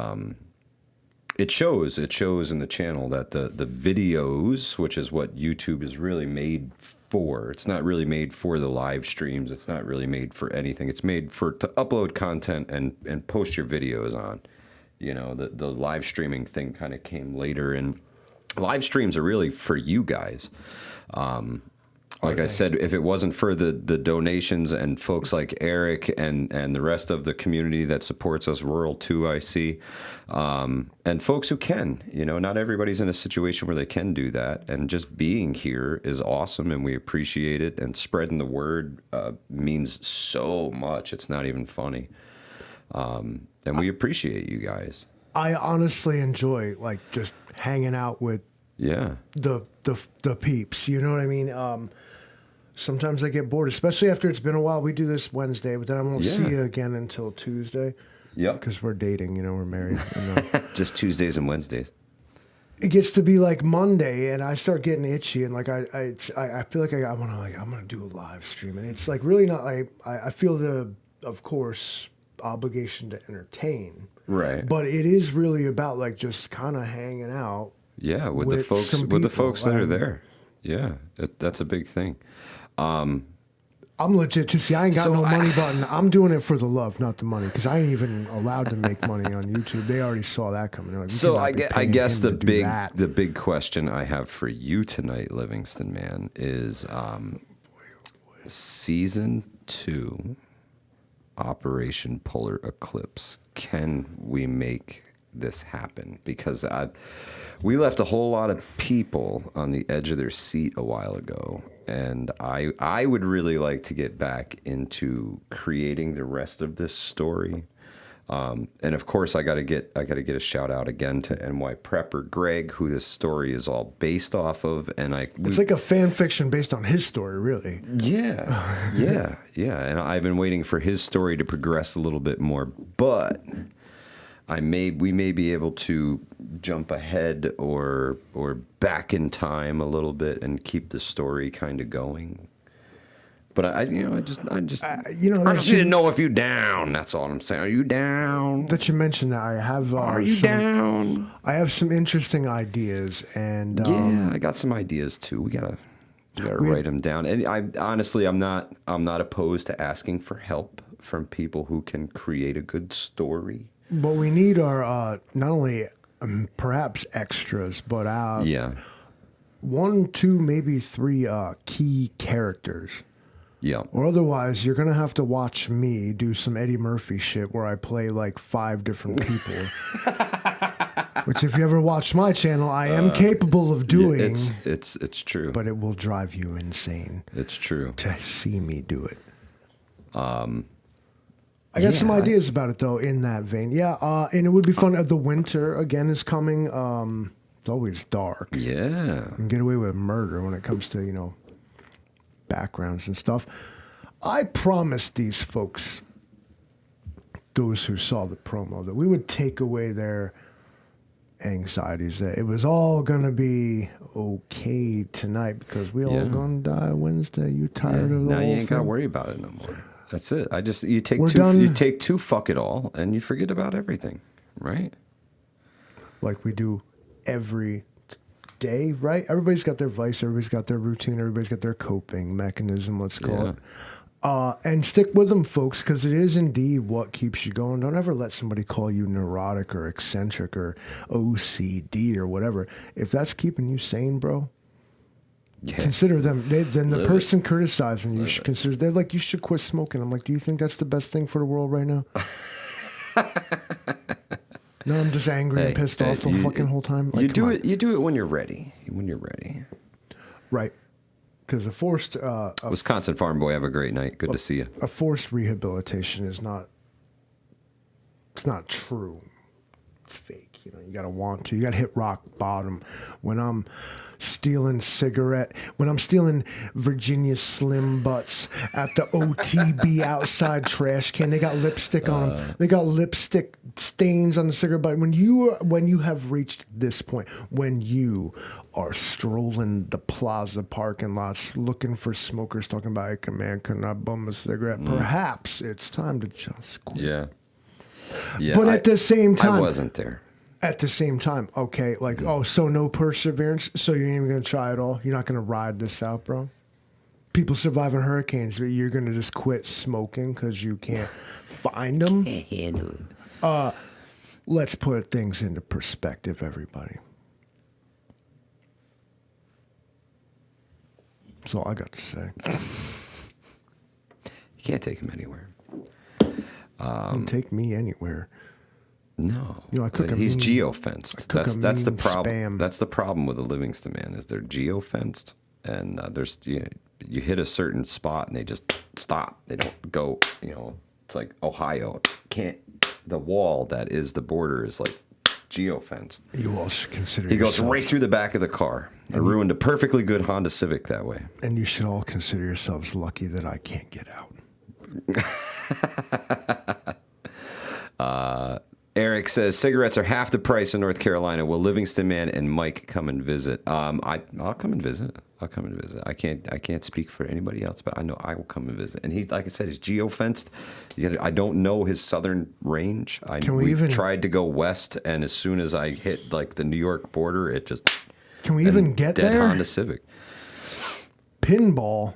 it shows in the channel that the videos, which is what YouTube is really made for. It's not really made for the live streams. It's not really made for anything. It's made to upload content and post your videos on. The live streaming thing kind of came later, and live streams are really for you guys. Like I said, if it wasn't for the donations and folks like Eric and the rest of the community that supports us, Rural too, I see, and folks who can, not everybody's in a situation where they can do that. And just being here is awesome, and we appreciate it. And spreading the word means so much. It's not even funny. And we appreciate you guys. I honestly enjoy just hanging out with the peeps. You know what I mean? Sometimes I get bored, especially after it's been a while. We do this Wednesday, but then I won't see you again until Tuesday. Yeah, because we're dating. We're married. Just Tuesdays and Wednesdays. It gets to be like Monday, and I start getting itchy, and I feel like I'm gonna do a live stream, and it's really not. I feel of course, obligation to entertain. Right. But it is really about just kind of hanging out. Yeah, with the folks that are there. Yeah, that's a big thing. I'm legit too. See, I ain't got no money button. I'm doing it for the love, not the money, because I ain't even allowed to make money on YouTube. They already saw that coming. I guess the big question I have for you tonight, Livingston man, is season 2, Operation Polar Eclipse. Can we make this happen? Because we left a whole lot of people on the edge of their seat a while ago, and I would really like to get back into creating the rest of this story. And of course, I got to get a shout out again to NY Prepper Greg, who this story is all based off of, and it's like a fan fiction based on his story, really. Yeah. And I've been waiting for his story to progress a little bit more, but we may be able to jump ahead or back in time a little bit and keep the story kind of going. But I just need to know if you're down. That's all I'm saying. Are you down? That you mentioned that, I have. Are you down? I have some interesting ideas, and I got some ideas too. We gotta write them down. And I'm not opposed to asking for help from people who can create a good story. What we need are not only perhaps extras, but 1, 2, maybe 3 key characters. Yeah. Or otherwise, you're going to have to watch me do some Eddie Murphy shit where I play 5 different people. Which, if you ever watch my channel, I am capable of doing. It's true. But it will drive you insane. It's true. To see me do it. I got some ideas about it, though, in that vein. Yeah, and it would be fun. The winter, again, is coming. It's always dark. Yeah. You can get away with murder when it comes to, backgrounds and stuff. I promised these folks, those who saw the promo, that we would take away their anxieties that it was all gonna be okay tonight because we all gonna die Wednesday. You tired of the now whole you ain't got to thing? worry about it no more. That's it. You take We're two. done. You take two. Fuck it all, and you forget about everything, right? Like we do every day, right? Everybody's got their vice, everybody's got their routine, everybody's got their coping mechanism, let's call it. And stick with them, folks, because it is indeed what keeps you going. Don't ever let somebody call you neurotic or eccentric or OCD or whatever. If that's keeping you sane, bro, consider them. Then the person criticizing you should consider. They're like, you should quit smoking. I'm like, do you think that's the best thing for the world right now? No, I'm just angry and pissed off the fucking whole time. Like, You do it when you're ready. When you're ready. Right. Because a forced Wisconsin Farm Boy, have a great night. Good to see you. a forced rehabilitation is not. It's not true. It's fake. You know, you gotta want to. You gotta hit rock bottom. When I'm stealing Virginia Slim Butts at the OTB outside trash can, they got lipstick on them. They got lipstick stains on the cigarette butt. When you have reached this point, when you are strolling the plaza parking lots looking for smokers talking about, hey, man, can I bum a cigarette? Perhaps it's time to just quit. Yeah. But at the same time, I wasn't there. At the same time, okay, like, so no perseverance, so you ain't even gonna try it all? You're not gonna ride this out, bro? People surviving hurricanes, but you're gonna just quit smoking because you can't find them? Can't handle it. Let's put things into perspective, everybody. That's all I got to say. You can't take him anywhere. Don't take me anywhere. No, You know, I cook a he's mean- geofenced. I cook a That's the mean problem. spam. That's the problem with the Livingston man is they're geofenced, and there's you hit a certain spot and they just stop. They don't go. You know, it's like Ohio can't. The wall that is the border is like geofenced. You all should consider He goes yourselves- right through the back of the car. I ruined a perfectly good Honda Civic that way. And you should all consider yourselves lucky that I can't get out. Eric says cigarettes are half the price in North Carolina. Will Livingston Man and Mike come and visit? I'll come and visit. I can't speak for anybody else, but I know I will come and visit. And he's, like I said, he's geofenced. I don't know his southern range. We tried to go west, and as soon as I hit like the New York border, it just. Can we even get dead there? Honda Civic. Pinball.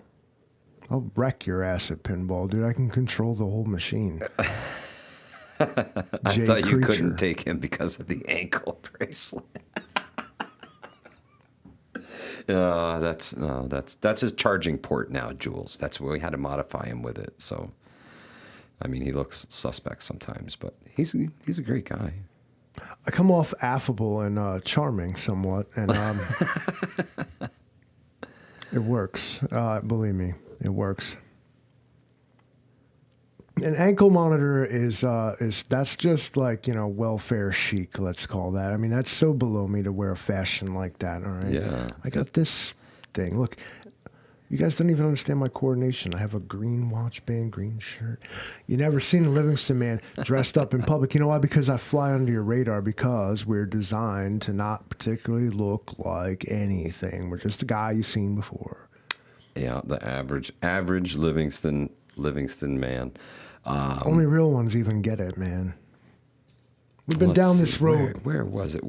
I'll wreck your ass at pinball, dude. I can control the whole machine. I thought you couldn't take him because of the ankle bracelet. That's his charging port now, Jules. That's where we had to modify him with it. So, I mean, he looks suspect sometimes, but he's a great guy. I come off affable and charming somewhat, and it works. Believe me, it works. An ankle monitor is that's just like, welfare chic, let's call that. I mean, that's so below me to wear a fashion like that. All right. Yeah. I got this thing. Look, you guys don't even understand my coordination. I have a green watch band, green shirt. You never seen a Livingston man dressed up in public. You know why? Because I fly under your radar, because we're designed to not particularly look like anything. We're just a guy you've seen before. Yeah, the average Livingston man. Only real ones even get it, man. We've been down this road. Where was it?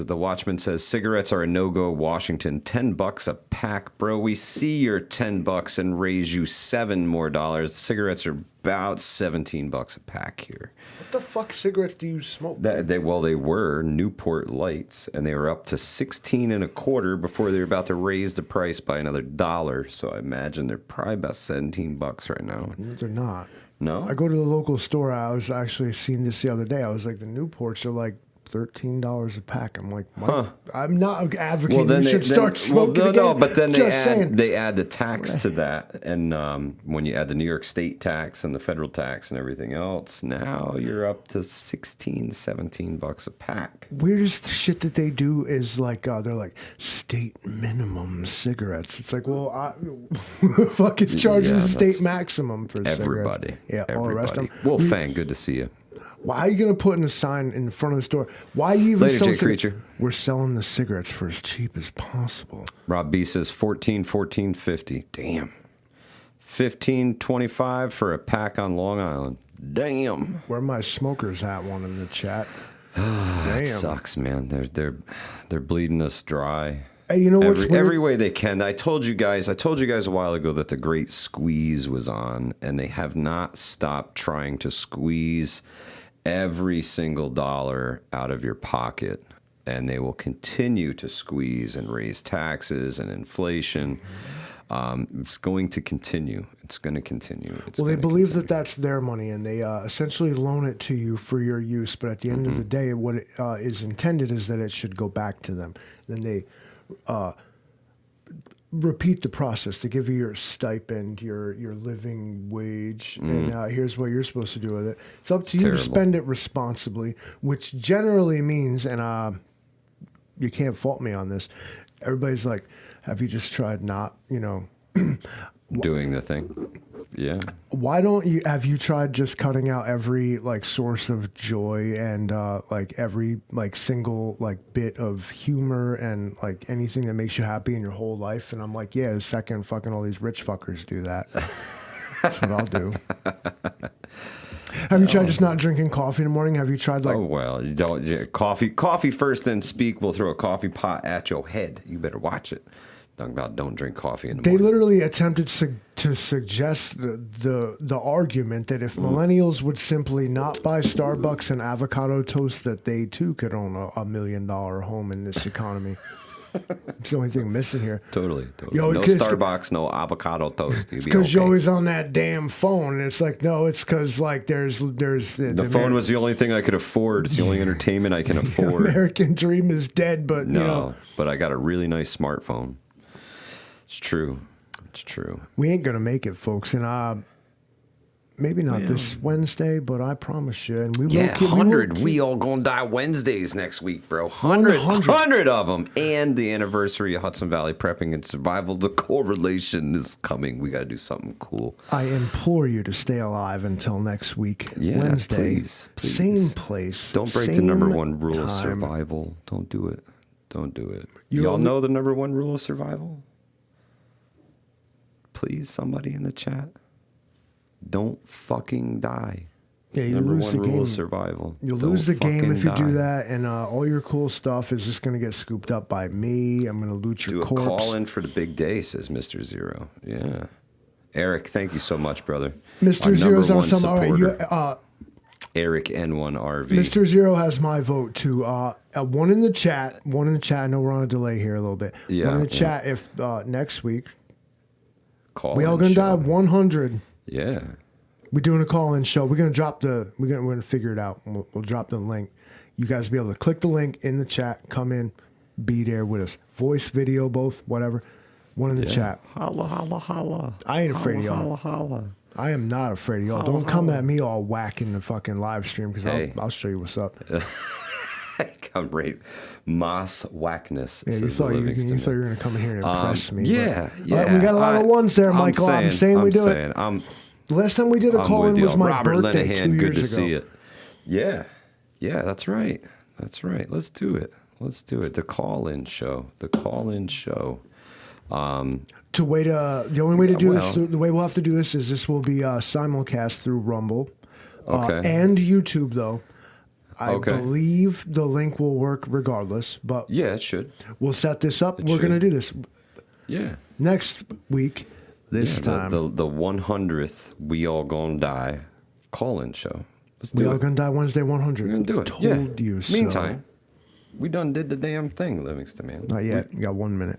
The Watchman says cigarettes are a no-go. Washington, $10 a pack, bro. We see your $10 and raise you $7 more. Cigarettes are about $17 a pack here. What the fuck cigarettes do you smoke? They were Newport Lights, and they were up to 16 and a quarter before they were about to raise the price by another $1. So I imagine they're probably about $17 right now. No, they're not. No? I go to the local store. I was actually seeing this the other day. I was like, the Newports are like $13 a pack. I'm like, I'm not advocating you should start smoking again. No, but then Just they add the tax to that, and when you add the New York State tax and the federal tax and everything else, now you're up to $16-17 a pack. Weirdest shit that they do is like they're like state minimum cigarettes. It's like, well, who the fuck is charging the state maximum for everybody. cigarettes? Yeah, everybody. all the rest of them. Wolfang, good to see you. Why are you going to put in a sign in front of the store? Why are you even Later, selling Jay Creature. We're selling the cigarettes for as cheap as possible. Rob B says 14.50. Damn. 15.25 for a pack on Long Island. Damn. Where my smokers at? One in the chat. That sucks, man. They're bleeding us dry. Hey, you know what's weird? Every way they can. I told you guys a while ago that the Great Squeeze was on, and they have not stopped trying to squeeze every single dollar out of your pocket, and they will continue to squeeze and raise taxes and inflation. It's going to continue. It's going to continue. Well, they believe that that's their money, and they essentially loan it to you for your use. But at the end of the day, what it, is intended is that it should go back to them. Then they repeat the process. They give you your stipend, your living wage, and here's what you're supposed to do with it. It's up to you to spend it responsibly, which generally means, and you can't fault me on this, everybody's like, have you just tried not, doing the thing? Yeah. Why don't you, have you tried just cutting out every like source of joy and like every like single like bit of humor and like anything that makes you happy in your whole life? And I'm like, yeah, the second fucking all these rich fuckers do that. That's what I'll do. Have you tried just not drinking coffee in the morning? Have you tried like... Oh, well, you don't... Yeah, coffee first, then speak. We'll throw a coffee pot at your head. You better watch it. Talking about don't drink coffee in the morning. They literally attempted to suggest the argument that if millennials would simply not buy Starbucks and avocado toast, that they too could own a $1 million home in this economy. It's the only thing missing here. Totally. Yo, no Starbucks, no avocado toast. It's because you're always on that damn phone. And it's like, no, it's because like there's the phone was the only thing I could afford. It's the only entertainment I can afford. The American dream is dead, but but I got a really nice smartphone. It's true. We ain't gonna make it, folks, and maybe not this Wednesday, but I promise you. And we will keep 100. We all gonna die Wednesdays next week, bro. 100 of them, and the anniversary of Hudson Valley Prepping and Survival. The correlation is coming. We got to do something cool. I implore you to stay alive until next week, Yeah, Wednesday, please. same place. Don't break the number one rule of survival. Don't do it. Y'all know the number one rule of survival? Please, somebody in the chat. Don't fucking die. Yeah, you number lose one the rule game. of survival. You'll Don't lose the game if you fucking do die. that, and all your cool stuff is just going to get scooped up by me. I'm going to loot your corpse. Do a call in for the big day, says Mr. Zero. Yeah. Eric, thank you so much, brother. Mr. Zero's on some. All right, Eric N1RV. Mr. Zero has my vote too. One in the chat. I know we're on a delay here a little bit. Yeah, one in the chat. If next week call we all gonna die 100. Yeah. We're doing a call-in show. We're gonna figure it out. We'll drop the link. You guys be able to click the link in the chat. Come in, be there with us. Voice, video, both, whatever. One in the chat. Holla, holla, holla. I ain't afraid of y'all. Holla, holla. I am not afraid of y'all. Don't come at me all whack in the fucking live stream because I'll show you what's up. Come right, Moss Whackness. Yeah, you thought you were gonna come in here and impress me. Yeah. We got a lot of ones there, Michael. I'm saying we do it. Last time we did a call in was my Robert birthday Lenahan, 2 years good to ago. see it. Yeah, that's right. Let's do it. The call-in show. The only way to do this, the way we'll have to do this is this will be simulcast through Rumble and YouTube, though. I believe the link will work regardless, but yeah, it should. We'll set this up. We're going to do this. Yeah. Next week, this time. The 100th We All Gonna Die call-in show. Let's do it. We All Gonna Die Wednesday 100. We're going to do it. Told you so. Meantime, we done did the damn thing, Livingston, man. Not yet. You got 1 minute.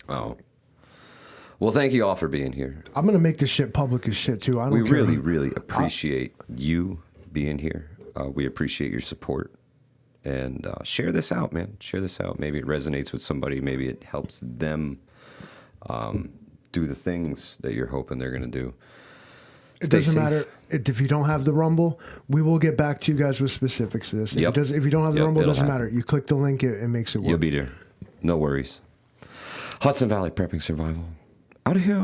Oh. Well, thank you all for being here. I'm going to make this shit public as shit, too. We really, really appreciate you being here. We appreciate your support. And share this out, man. Share this out. Maybe it resonates with somebody. Maybe it helps them do the things that you're hoping they're going to do. It doesn't matter. If you don't have the Rumble, we will get back to you guys with specifics of this. If you don't have the Rumble, it doesn't matter. You click the link, it makes it work. You'll be there. No worries. Hudson Valley Prepping Survival. Out of here.